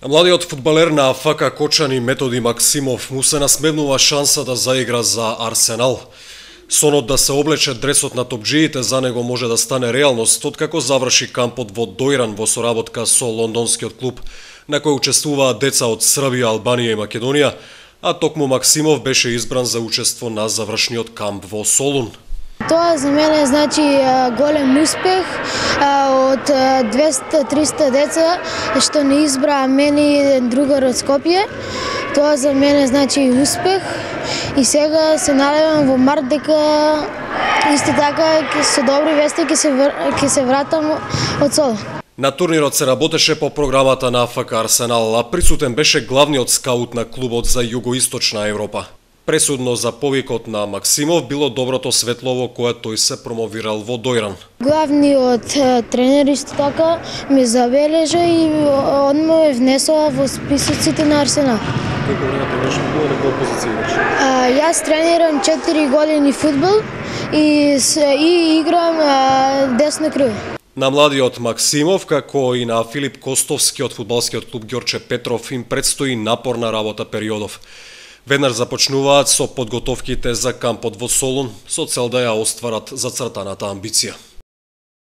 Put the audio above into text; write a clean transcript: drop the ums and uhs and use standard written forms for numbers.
Младиот фудбалер на ФК Кочани Методи Максимов му се насмевнува шанса да заигра за Арсенал. Сонот да се облече дресот на топџиите за него може да стане реалност откако заврши кампот во Дојран во соработка со лондонскиот клуб на кој учествуваат деца од Србија, Албанија и Македонија, а токму Максимов беше избран за учество на завршниот камп во Солун. Тоа за мене значи голем успех од 200-300 деца што не избраа мене и еден другар од Скопје. Тоа за мене значи успех и сега се надевам во март дека исто така со добри вести ќе се вратам од Солун. На турнирот се работеше по програмата на ФК Арсенал, а присутен беше главниот скаут на клубот за југоисточна Европа. Пресудно за повикот на Максимов било доброто светло во кое тој се промовирал во Дојран. Главниот тренер исто така ме забележа и одма ме внесува во списоците на Арсенал. Колку време тренираш фудбал, на која позиција играш? Јас тренирам 4 години фудбал и играм десно крило. На младиот Максимов, како и на Филип Костовски од фудбалскиот клуб Ѓорче Петров, им предстои напорна работа периодов. Веднаш започнуваат со подготовките за кампот во Солун со цел да ја остварат зацртаната амбиција.